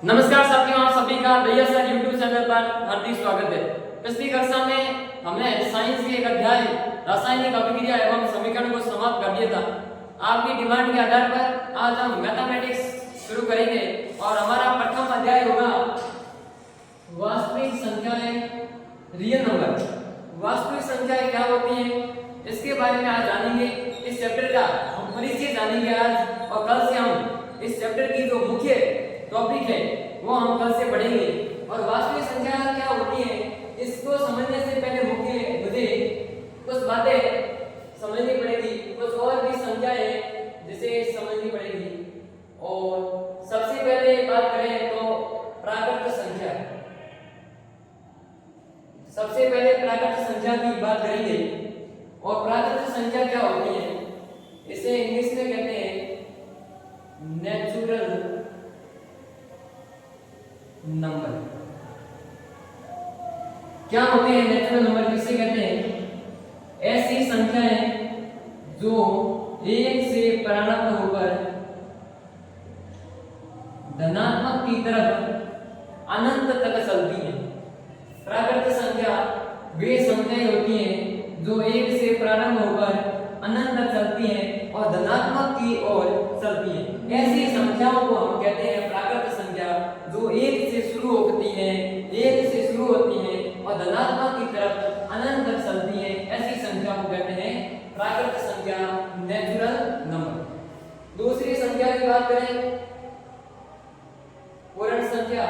नमस्कार साथियों, आप सभी का दैया सर यूट्यूब चैनल पर हार्दिक स्वागत है। पिछली कक्षा में हमने साइंस के एक अध्याय रासायनिक अभिक्रिया एवं समीकरण को समाप्त कर दिया था। आपकी डिमांड के आधार पर आज हम मैथमेटिक्स शुरू करेंगे और हमारा प्रथम अध्याय होगा वास्तविक संख्याएं, रियल नंबर। वास्तविक संख्याएं क्या होती हैं इसके बारे में आज जानेंगे। इस चैप्टर का हम परिचय जानेंगे आज, और कल से हम इस चैप्टर की जो मुख्य टॉपिक है वो हम कल से पढ़ेंगे। और वास्तविक संख्या क्या होती है इसको समझने से पहले मुझे कुछ बातें समझनी पड़ेगी, कुछ और भी संख्याएं जिसे समझनी पड़ेगी। और सबसे पहले बात करें तो प्राकृत संख्या। सबसे पहले प्राकृत संख्या की बात करेंगे। और प्राकृत संख्या क्या होती है, इसे इंग्लिश में कहते हैं नेचुरल नंबर। क्या होते हैं नेचुरल नंबर, किसे कहते हैं? ऐसी संख्याएं जो एक से प्रारंभ होकर धनात्मक की तरफ अनंत तक चलती हैं। प्राकृत संख्या वे संख्याएं होती हैं जो एक से प्रारंभ होकर अनंत तक चलती हैं और धनात्मक की ओर चलती हैं। ऐसी संख्याओं को हम कहते हैं प्राकृत संख्या, जो एक से शुरू होती हैं, एक से शुरू होती हैं और धनात्मक की तरफ अनंत तक चलती हैं। ऐसी संख्या को कहते हैं प्राकृत संख्या, नेचुरल नंबर। दूसरी संख्या की बात करें पूर्ण संख्या,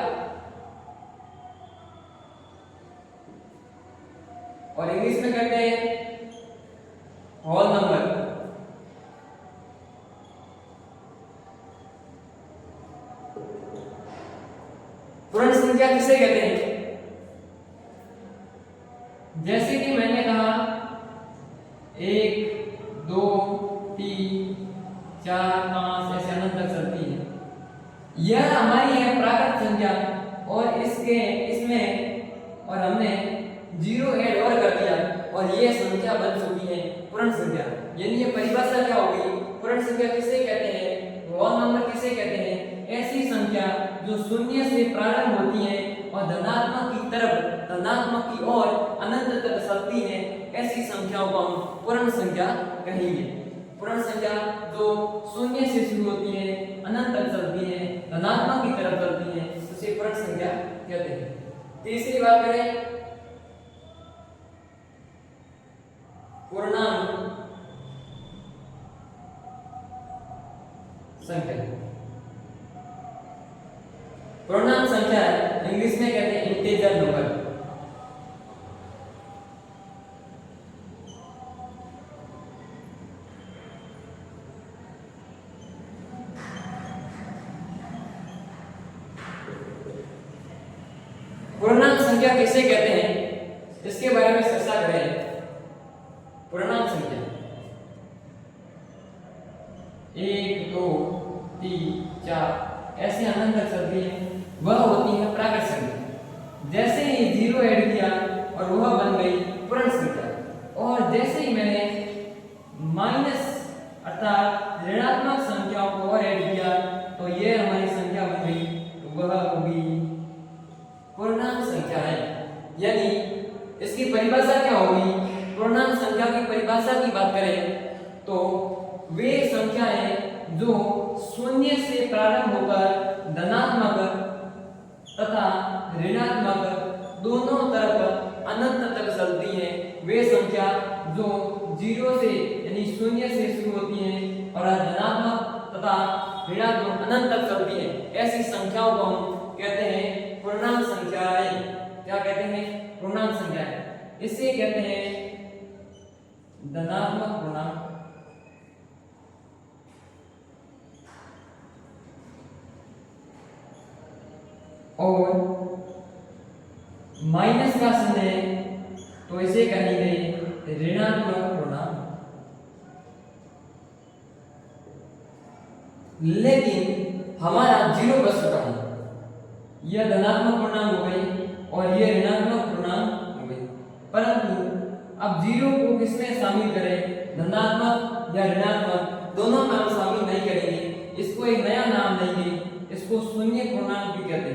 और इंग्लिश में कहते हैं होल नंबर। पूर्ण संख्या किसे कहते हैं? जैसे कि मैंने कहा 1 2 3 4 5 ऐसे अनंत तक चलती है। यह हमारी है प्राकृत संख्या, और इसमें और हमने 0 ऐड और कर दिया और ये संख्या बन चुकी है पूर्ण संख्या। यानी ये परिभाषा क्या होगी? पूर्ण संख्या किसे कहते हैं? होल नंबर किसे कहते हैं? ऐसी संख्या जो शून्य से प्रारंभ होती है और धनात्मक की तरफ, धनात्मक की ओर अनंत तक चलती है। ऐसी संख्याओं को हम पूर्ण संख्या कहेंगे। पूर्ण संख्या जो शून्य से शुरू होती है, अनंत तक चलती है, धनात्मक की तरफ चलती है, उसे पूर्ण संख्या कहते हैं। तीसरी बात करें पूर्णांक संख्या। पूर्णांक संख्या इंग्लिश में कहते हैं इंटीजर नंबर। पूर्णांक संख्या किसे कहते हैं इसके बारे में चर्चा करें। पूर्णांक संख्या 1 2 3 4 ऐसे अनंत तक चलती है, वह होती है प्राकृत संख्या। जैसे ही 0 ऐड किया और वह बन गई पूर्ण संख्या, और जैसे ही मैंने माइनस अर्थात ऋणात्मक संख्याओं को और ऐड किया तो ये हमारी संख्या बन गई, तो वह होगी पूर्णांक संख्या है। यानी इसकी परिभाषा क्या होगी? पूर्णांक संख्या की परिभाषा की बात करें तो वे संख्याएं जो शून्य से प्रारंभ होकर धनात्मक तथा ऋणात्मक दोनों तरफ अनंत तक चलती हैं। वे संख्या जो 0 से यानी शून्य से शुरू होती हैं और धनात्मक तथा ऋणात्मक अनंत तक चलती हैं। ऐसी संख्याओं को हम कहते हैं पूर्णांक संख्याएं। क्या कहते हैं? पूर्णांक संख्याएं। इसे कहते हैं धनात्मक पूर्णांक और माइनस का चिन्ह है तो इसे कहेंगे ऋणात्मक पूर्णांक। लेकिन हमारा 0 बच चुका है, यह धनात्मक पूर्णांक हो गई और यह ऋणात्मक पूर्णांक हो गई। परंतु अब 0 को किसमें शामिल करें? धनात्मक या ऋणात्मक दोनों में हम शामिल नहीं करेंगे। इसको एक नया नाम देंगे, इसको शून्य पूर्णांक भी कहते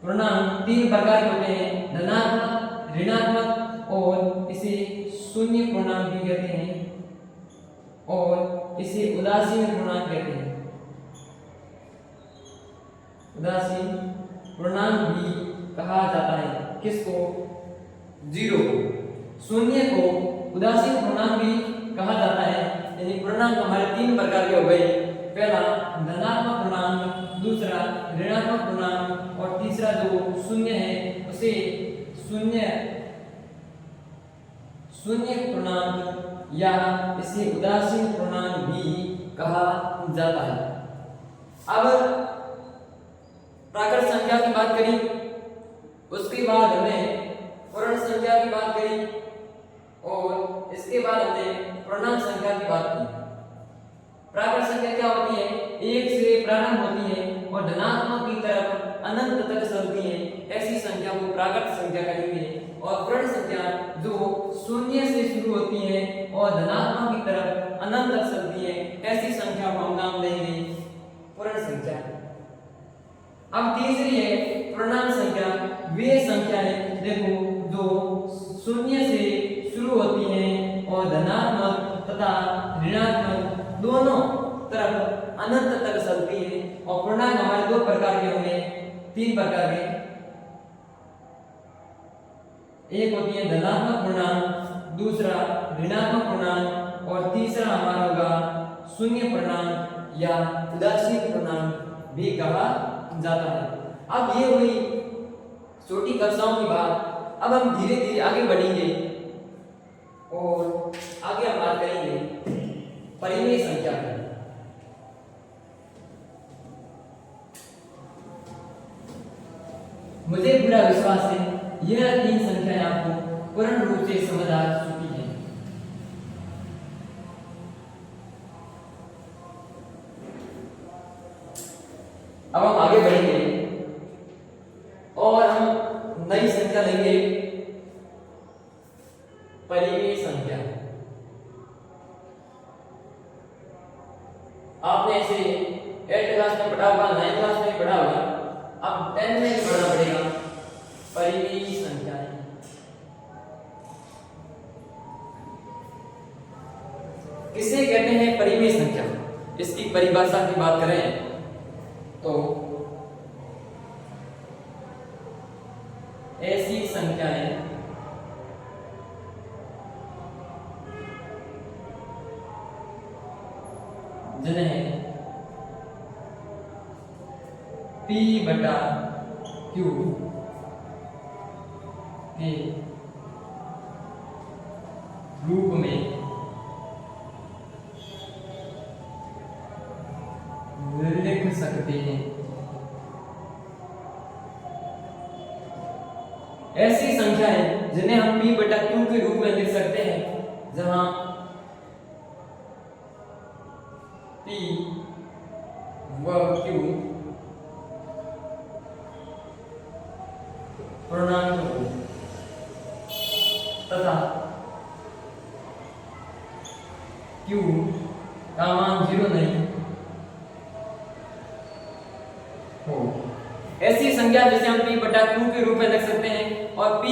पूर्णांक तीन प्रकार के होते हैं, धनात्मक, ऋणात्मक और इसे शून्य पूर्णांक भी कहते हैं और इसे उदासीन पूर्णांक कहते हैं। उदासीन पूर्णांक भी कहा जाता है। किसको? जीरो को। शून्य को उदासीन पूर्णांक भी कहा जाता है। यानी पूर्णांक हमारे तीन प्रकार के हो गए, पहला धनात्मक पूर्णांक, दूसरा ऋणात्मक पूर्णांक और तीसरा जो शून्य है उसे शून्य पूर्णांक या इसे उदासीन पूर्णांक भी कहा जाता है। अब प्राकृत संख्या की बात करी, उसके बाद हमने पूर्ण संख्या की बात करी और इसके बाद हमने पूर्णांक संख्या की बात की। प्राकृत संख्या क्या होती है? एक से प्रारंभ होती है और धनात्मक की तरफ अनंत तक चलती है, ऐसी संख्या को प्राकृत संख्या कहेंगे। और पूर्ण संख्या जो शून्य से शुरू होती है और धनात्मक की तरफ अनंत तक चलती है, ऐसी संख्या को हम नाम देंगे पूर्ण संख्या। अब तीसरी है पूर्णांक संख्या। वे संख्या है, देखो, जो शून्य से शुरू होती है और धनात्मक तथा ऋणात्मक दोनों तरफ अनंत तक चलती है। और पूर्णांक हमारे दो प्रकार के होंगे, तीन प्रकार के। एक होती है धनात्मक पूर्णांक, दूसरा ऋणात्मक पूर्णांक और तीसरा हमारा होगा शून्य पूर्णांक या उदासीन पूर्णांक भी कहा जाता है। अब ये हुई छोटी कक्षाओं की बात। अब हम धीरे धीरे आगे बढ़ेंगे और आगे हम बात करेंगे परिमेय संख्या की। मुझे पूरा विश्वास है यह तीन संख्याएं आपको पूर्ण रूप से समझ आ चुकी हैं। अब हम आगे बढ़ेंगे और हम नई संख्या लेंगे, परिमेय संख्या। आपने इसे 8th क्लास में पढ़ा होगा, 9th क्लास में पढ़ा होगा, अब 10th में भी पढ़ना पड़ेगा। परिमेय संख्याएं किसे कहते हैं? परिमेय संख्या। इसकी परिभाषा की बात करें तो ऐसी संख्याएं जिन्हें P/Q के रूप में लिख सकते हैं। ऐसी संख्याएं जिन्हें हम P/Q के रूप में लिख सकते हैं, जहां P व Q पूर्णांक हो तथा Q का मान 0 नहीं हो। ऐसी संख्या जिसे हम P/Q के रूप में लिख सकते हैं और P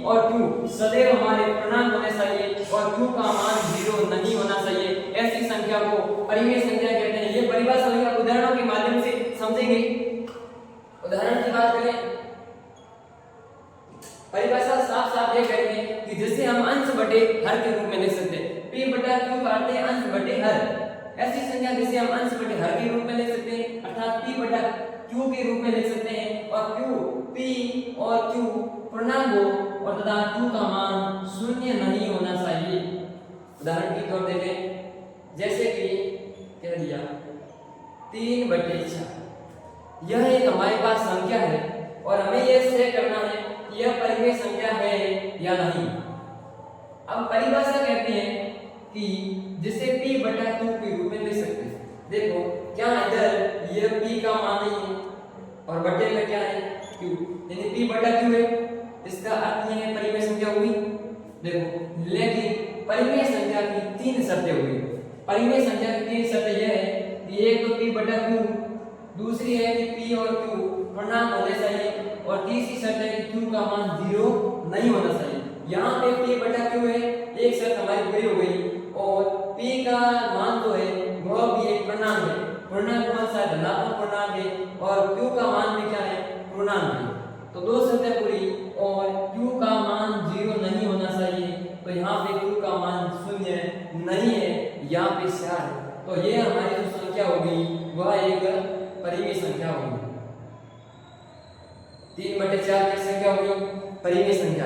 और Q सदैव हमारे पूर्णांक होने चाहिए और Q का मान 0 नहीं होना चाहिए। ऐसी संख्या को परिमेय संख्या कहते हैं। ये परिभाषा हम उदाहरणों के माध्यम से समझेंगे। उदाहरण की बात करें, परिभाषा साफ साफ ये कहती है कि जिसे हम अंश बटे हर के रूप में लिख सकते हैं। P/Q का अर्थ है अंश बटे हर। ऐसी संख्या जिसे हम अंश बटे हर के रूप में लिख सकते हैं, अर्थात P/Q के रूप में लिख सकते हैं और Q, P और Q पूर्णांक हो और तथा Q का मान 0 नहीं होना चाहिए। उदाहरण के तौर देखें, जैसे कि कह दिया 3/4। यह एक हमारे पास संख्या है और हमें यह तय करना है कि यह परिमेय संख्या है या नहीं। अब परिभाषा कहते हैं कि जिसे P/Q के रूप में लिख सकते हैं। देखो, क्या इधर यह P का मान नहीं है और बटे में क्या है Q, यानी P/Q है। इसका अर्थ यह है परिमेय संख्या हुई। देखो, लेकिन परिमेय संख्या की तीन शर्तें हुई। परिमेय संख्या की तीन शर्तें यह है कि एक तो P/Q, दूसरी है कि P और Q पूर्णांक होने चाहिए और तीसरी शर्त है कि q का मान 0 नहीं होना चाहिए। यहाँ पे p बटा q है, एक शर्त हमारी पूरी हो गई और p का मान जो है वह भी एक पूर्णांक है। पूर्णांक कौन सा है? धनात्मक पूर्णांक है और q का मान भी क्या है? पूर्णांक है। तो दो शर्तें पूरी और q का मान 0 नहीं होना चाहिए, तो यहाँ पे q का मान 0 नहीं है, यहाँ पे 4 है। तो ये हमारी जो संख्या होगी वह एक परिमेय संख्या होगी। 3/4 की संख्या होगी, परिमेय संख्या।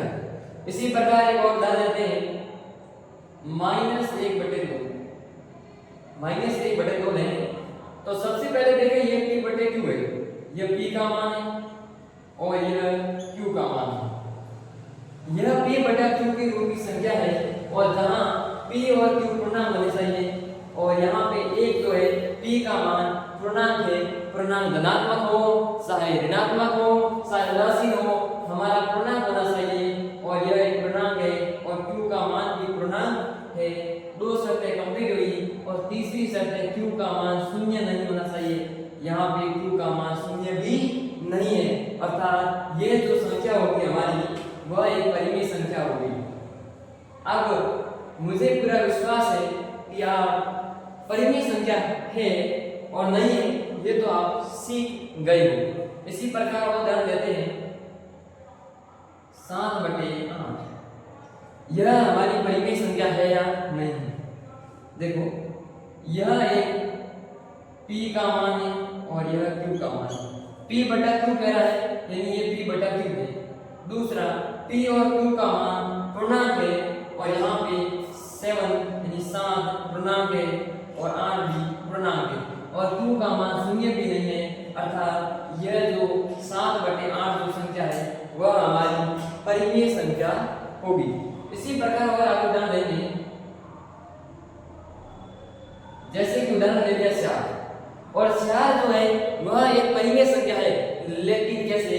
इसी प्रकार एक और उदाहरण लेते हैं, -1/2। -1/2 लें तो सबसे पहले देखें ये p/q है, ये p का मान है और यह q का मान है। यह p/q की रूप की संख्या है और जहां p और q पूर्णांक होने चाहिए और यहाँ पे एक जो है p का मान पूर्णांक है। पूर्णांक धनात्मक हो चाहे ऋणात्मक हो चाहे उदासीन हो, हमारा पूर्णांक होना चाहिए और यह एक पूर्णांक है और q का मान भी पूर्णांक है। दो शर्तें कंप्लीट हुई और तीसरी शर्त है q का मान 0 नहीं होना चाहिए। यहाँ पे q का मान 0 भी नहीं है, अर्थात ये जो संख्या होगी हमारी वह एक परिमेय संख्या होगी। अब मुझे पूरा विश्वास है कि आप परिमेय संख्या है और नहीं है ये तो आप सीख गए हो। इसी प्रकार और उदाहरण लेते हैं 7/8। यह हमारी परिमेय संख्या है या नहीं? देखो यह एक p का मान है और यह q का मान है। p/q कह रहा है यानी ये p/q है। दूसरा p और q का मान पूर्णांक है और यहाँ पे 7 यानी 7 पूर्णांक है और 8 भी पूर्णांक है और q का मान 0 भी नहीं है, अर्थात यह जो 7/8 जो संख्या है वह हमारी परिमेय संख्या होगी। इसी प्रकार अगर आप उदाहरण लेंगे, जैसे कि उदाहरण ले लिया 4 और 4 जो है वह एक परिमेय संख्या है, लेकिन कैसे?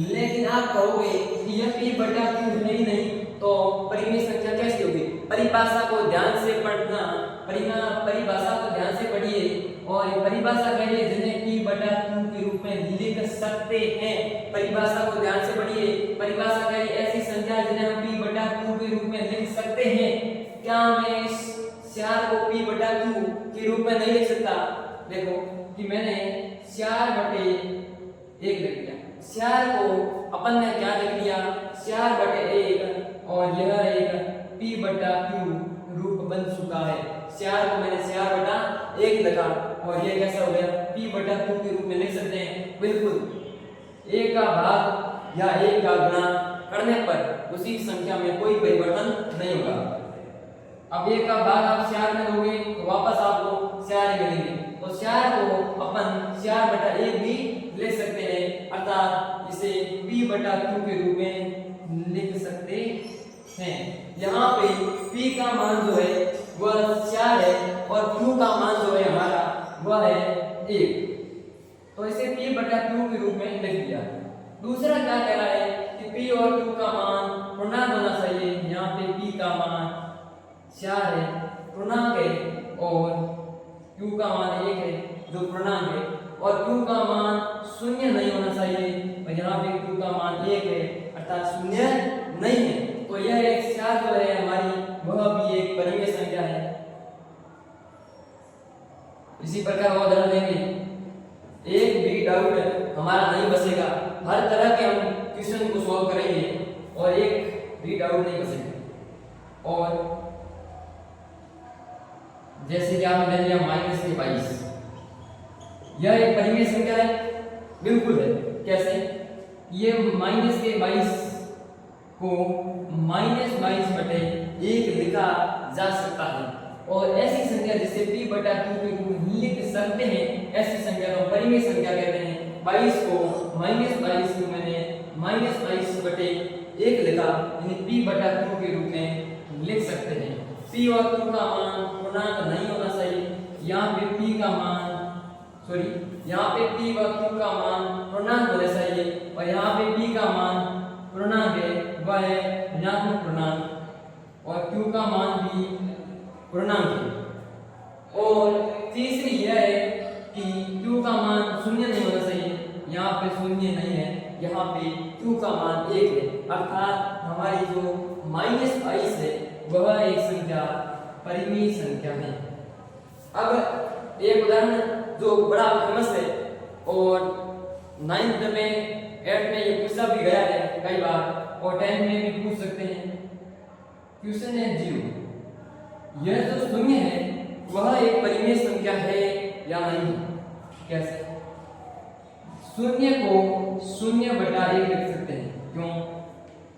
लेकिन आप कहोगे कि यह p/q है ही नहीं तो परिमेय संख्या कैसे होगी? परिभाषा को ध्यान से पढ़ना, परिभाषा को ध्यान से पढ़िए और परिभाषा कहिए जिन्हें p/q के रूप में लिख सकते हैं। परिभाषा को ध्यान से पढ़िए। परिभाषा कहिए ऐसी संख्या जिन्हें हम p/q के रूप में लिख सकते हैं। क्या मैं 4 को p/q के रूप में नहीं लिख सकता? देखो कि मैंने 4/1 लिख दिया, 4 को अपन ने क्या लिख दिया? 4/1 और यह एक p/q रूप बन चुका है। 4 को मैंने 4/1 लिखा और ये कैसा हो गया? p/q के रूप में लिख सकते हैं। बिल्कुल 1 का भाग या 1 का गुणा करने पर उसी संख्या में कोई परिवर्तन नहीं होगा। अब 1 का भाग आप 4 में दोगे तो वापस आपको 4 ही मिलेंगे, तो 4 को अपन 4/1 भी ले सकते हैं, अर्थात इसे p/q के रूप में लिख सकते हैं। यहाँ पे p का मान जो है वह 4 है और q का मान जो है हमारा वह है 1, तो इसे p/q के रूप में लिख दिया। दूसरा क्या कह रहा है कि p और q का मान पूर्णांक होना चाहिए। यहाँ पे p का मान 4 है, पूर्णांक है और q का मान 1 है जो पूर्णांक है और q का मान 0 नहीं होना चाहिए और यहाँ पे q का मान 1 है, अर्थात 0 नहीं है। तो यह एक 4 जो है हमारी वह भी एक परिमेय संख्या है। इसी प्रकार और उदाहरण लेंगे, एक भी डाउट हमारा नहीं बचेगा। हर तरह के हम क्वेश्चन को सॉल्व करेंगे और एक भी डाउट नहीं बचेगा। और जैसे कि आपने ले लिया -22, यह एक परिमेय संख्या है। बिल्कुल है। कैसे? ये -22 को -22/1 लिखा जा सकता है और ऐसी संख्या जिसे p/q के रूप में लिख सकते हैं ऐसी संख्या को परिमेय संख्या कहते हैं। 22 को -22 को मैंने -22/1 लिखा, यानी p/q के रूप में लिख सकते हैं। p और q का मान पूर्णांक नहीं होना चाहिए। यहाँ पे p का मान यहाँ पे p व q का मान पूर्णांक होना चाहिए और यहाँ पे p का मान पूर्णांक है, वह है ऋणात्मक पूर्णांक और q का मान भी पूर्णांक है। और तीसरी यह है कि q का मान 0 नहीं होना चाहिए। यहाँ पे 0 का मान 1 है, अर्थात हमारी जो -22 है वह एक संख्या परिमेय संख्या है। अब एक उदाहरण जो बड़ा फेमस है और 9th में 8th में ये पूछा भी गया है कई बार और 10th में भी पूछ सकते हैं। क्वेश्चन है 0, यह जो शून्य है वह एक परिमेय संख्या है या नहीं। कैसे? शून्य को 0/1 लिख सकते हैं। क्यों?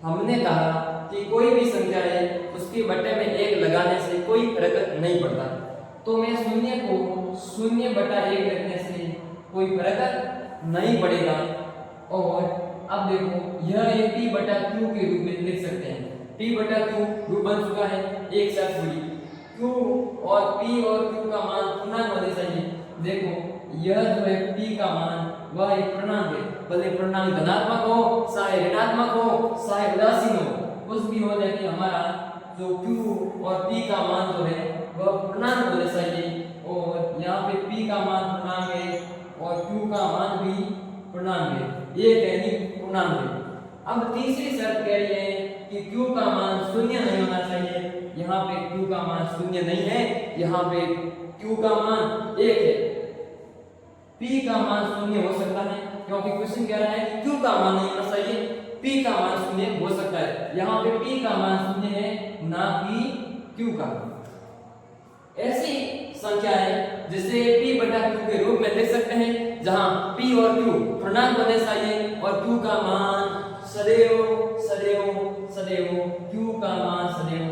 हमने कहा कि कोई भी संख्या है उसके बट्टे में 1 लगाने से कोई फर्क नहीं पड़ता, तो मैं शून्य को 0/1 लिखने से कोई फर्क नहीं पड़ेगा। और अब देखो यह एक p/q के रूप में लिख सकते हैं। p/q रूप बन चुका है, एक साथ जुड़ी q और p और q का मान पूर्णांक होने चाहिए। देखो यह जो है p का मान वह एक पूर्णांक है, भले पूर्णांक धनात्मक हो चाहे ऋणात्मक हो चाहे उदासीन हो, कुछ भी हो, लेकिन हमारा जो q और p का मान जो है वह पूर्णांक होने चाहिए। और यहाँ पे p का मान पूर्णांक है और q का मान भी पूर्णांक है, एक यानी पूर्णांक है। अब तीसरी शर्त कह रही है कि q का मान शून्य नहीं होना चाहिए। यहाँ पे q का मान शून्य नहीं है, यहाँ पे q का मान 1 है। p का मान शून्य हो सकता है क्योंकि क्वेश्चन कह रहा है कि q का मान नहीं होना चाहिए, p का मान शून्य हो सकता है। यहाँ पे p का मान शून्य है, ना कि q का। ऐसी संख्या है जिसे p/q के रूप में लिख सकते हैं, जहां p और q पूर्णांक होने चाहिए और q का मान सदैव सदैव सदैव q का मान सदैव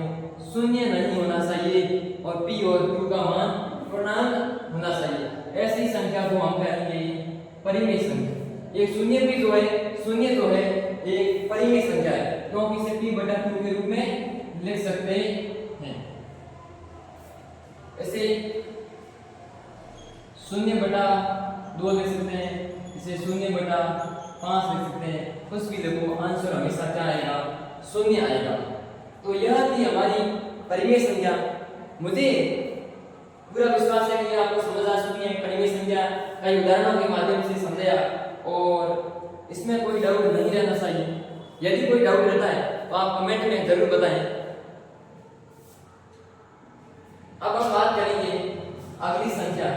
शून्य नहीं होना चाहिए और p और q का मान पूर्णांक होना चाहिए। ऐसी संख्या को हम कहेंगे परिमेय संख्या। एक शून्य भी जो है, शून्य जो है एक परिमेय संख्या है क्योंकि इसे p/q के रूप में लिख सकते हैं। ऐसे 0/2 लिख सकते हैं, इसे 0/5 लिख सकते हैं। कुछ भी देखो आंसर हमेशा क्या आएगा? शून्य आएगा। तो यह थी हमारी परिमेय संख्या। मुझे पूरा विश्वास है कि आपको समझ आ चुकी है परिमेय संख्या, कई उदाहरणों के माध्यम से समझाया और इसमें कोई डाउट नहीं रहना चाहिए। यदि कोई डाउट रहता है तो आप कमेंट में जरूर बताएं। अब हम बात करेंगे अगली संख्या।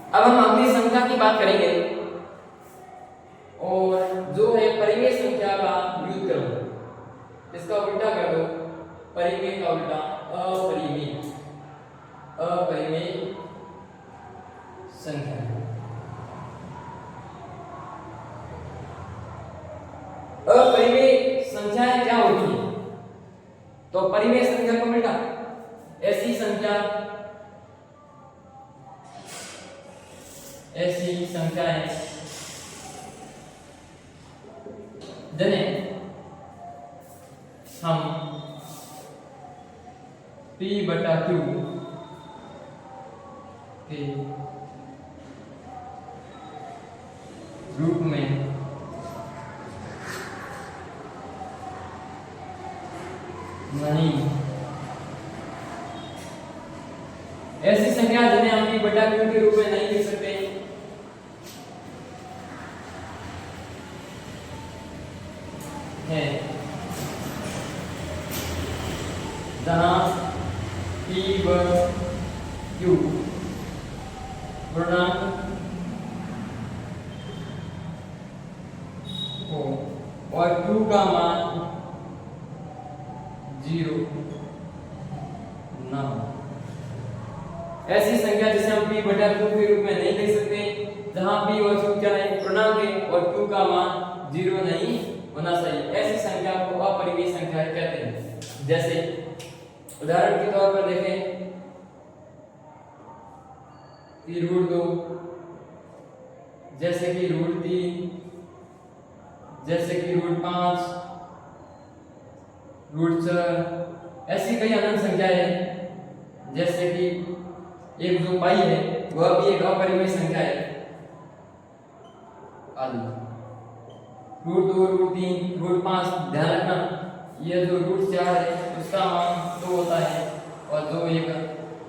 अब हम अगली संख्या की बात करेंगे और जो है परिमेय संख्या का व्युत्क्रम। इसका उल्टा कर दो, परिमेय का उल्टा अपरिमेय, अपरिमेय संख्या। अपरिमेय संख्याएं क्या होती है? तो परिमेय संख्या का उल्टा ऐसी संख्या, ऐसी संख्याएं जिन्हें हम p/q के रूप में नहीं, ऐसी संख्या जिन्हें हम p/q के रूप में नहीं लिख सकते हैं, जहां p व q पूर्णांक हो और q का मान 0 ना हो। ऐसी संख्या जिसे हम p/q के रूप में नहीं लिख सकते, जहां p और q क्या है? पूर्णांक है और q का मान 0 नहीं होना चाहिए। ऐसी संख्या को अपरिमेय संख्या कहते हैं। जैसे उदाहरण के तौर पर देखें कि √2, जैसे कि √3, जैसे कि √5, √4, ऐसी कई अनंत संख्याएं हैं। जैसे कि एक जो पाई है वह भी एक अपरिमेय संख्या है। आदि। रूट 2, रूट 3, रूट 5, ध्यान रखना ये जो रूट 4 है उसका मान 2 होता है और जो एक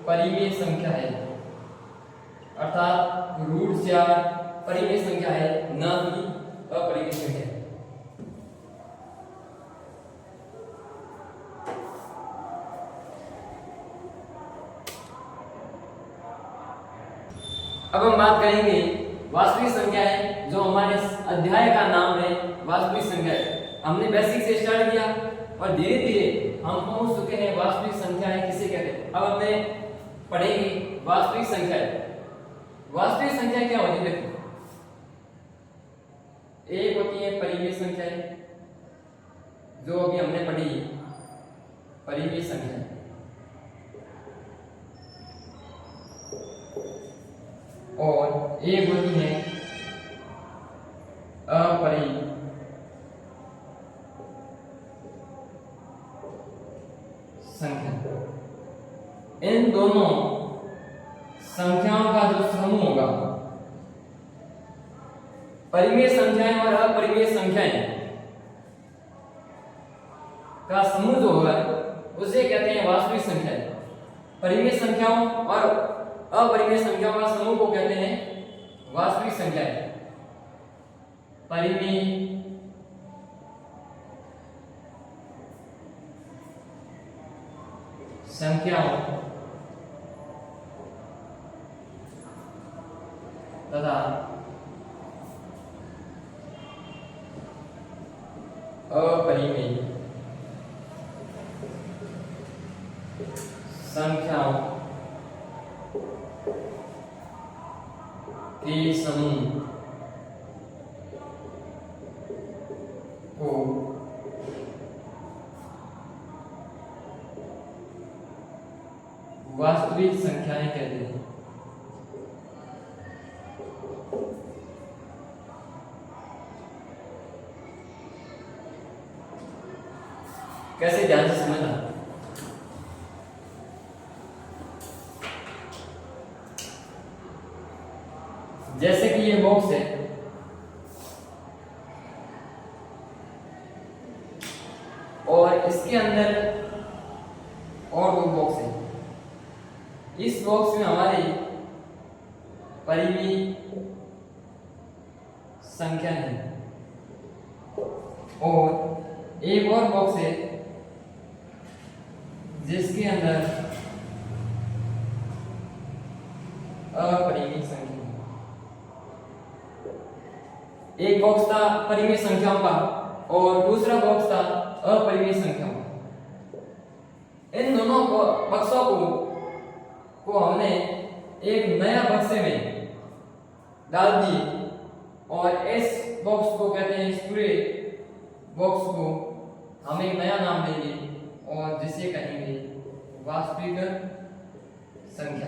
परिमेय संख्या है, अर्थात रूट 4 परिमेय संख्या है, न कि अपरिमेय संख्या है। अब हम बात करेंगे वास्तविक संख्याएं, जो हमारे अध्याय का नाम है वास्तविक संख्याएं। हमने बेसिक से स्टार्ट किया और धीरे धीरे हम पहुंच चुके हैं वास्तविक संख्याएं किसे कहते हैं। अब हमें पढ़ेंगे वास्तविक संख्याएं। वास्तविक संख्या क्या होती है? देखो, एक होती है परिमेय संख्याएं, जो अभी हमने पढ़ी परिमेय संख्या, और एक होती है अपरिमेय संख्या। इन दोनों संख्याओं का जो समूह होगा, परिमेय संख्याएं और अपरिमेय संख्याएं का समूह जो होगा उसे कहते हैं वास्तविक संख्याएं। परिमेय संख्याओं और अपरिमेय संख्याओं का समूह को कहते हैं वास्तविक संख्याएं। परिमेय संख्याओं तथा अपरिमेय संख्याओं के समूह को वास्तविक संख्याएं कहते हैं। कैसे, ध्यान से समझना। जैसे कि ये बॉक्स है और इसके अंदर और दो बॉक्स है। इस बॉक्स में हमारी परिमेय संख्या है और एक और बॉक्स है जिसके अंदर अपरिमेय संख्या। एक बॉक्स था परिमेय संख्याओं का और दूसरा बॉक्स था अपरिमेय संख्याओं का। इन दोनों बक्सों को हमने एक नया बक्से में डाल दिए और इस बॉक्स को कहते हैं, इस पूरे बॉक्स को हम एक नया नाम देंगे और जिसे कहेंगे वास्तविक संख्या।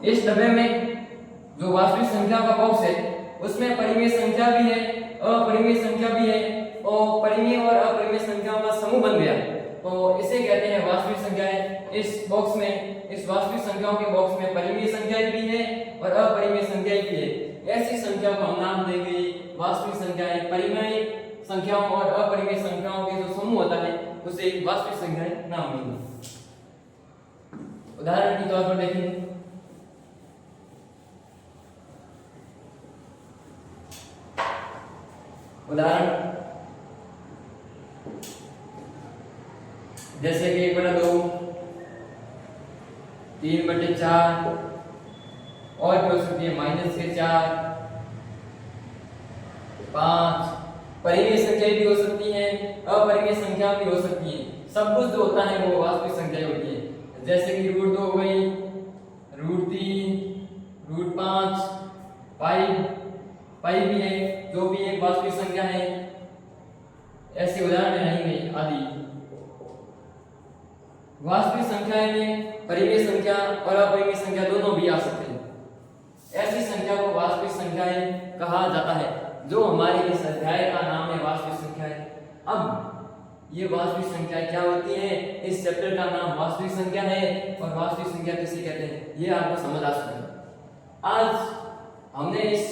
इस डब्बे में जो वास्तविक संख्या का बॉक्स है उसमें परिमेय संख्या भी है, अपरिमेय संख्या भी है और परिमेय और अपरिमेय संख्याओं का समूह बन गया, तो इसे कहते हैं वास्तविक संख्याएं। इस बॉक्स में, इस वास्तविक संख्याओं के बॉक्स में परिमेय संख्याएं भी है और अपरिमेय संख्याएं भी है। ऐसी संख्या को हम नाम देंगे वास्तविक संख्याएं। परिमेय संख्याओं और अपरिमेय संख्याओं के जो समूह होता है उसे वास्तविक संख्याएं नाम देंगे। उदाहरण के तौर पर देखें, उदाहरण जैसे कि 1/2, 3/4 और भी हो सकती है -4, 5। परिमेय संख्या भी हो सकती है, अपरिमेय संख्या भी हो सकती है। सब कुछ जो होता है वो वास्तविक संख्या होती है। जैसे कि √2 हो गई, √3, √5, पाई भी है जो भी एक वास्तविक संख्या है। ऐसे उदाहरण रहेंगे आदि। वास्तविक संख्याएं में परिमेय संख्या और अपरिमेय संख्या दोनों भी आ सकते हैं। ऐसी संख्या को वास्तविक संख्याएं कहा जाता है, जो हमारे इस अध्याय का नाम है वास्तविक संख्याएं। अब ये वास्तविक संख्याएं क्या होती है, इस चैप्टर का नाम वास्तविक संख्या है और वास्तविक संख्या किसे कहते हैं ये आपको समझ आ सकता है। आज हमने इस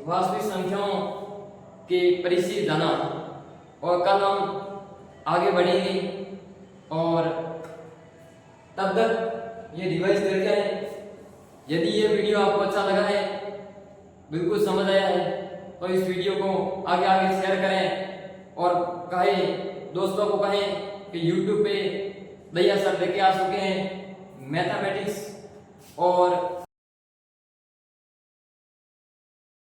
वास्तविक संख्याओं के परिचय जाना और कल हम आगे बढ़ेंगे और तब तक ये रिवाइज करके आए। यदि ये वीडियो आपको अच्छा लगा है, बिल्कुल समझ आया है, तो इस वीडियो को आगे आगे शेयर करें और कहें, दोस्तों को कहें कि YouTube पे दैया सर लेके आ चुके हैं मैथमेटिक्स और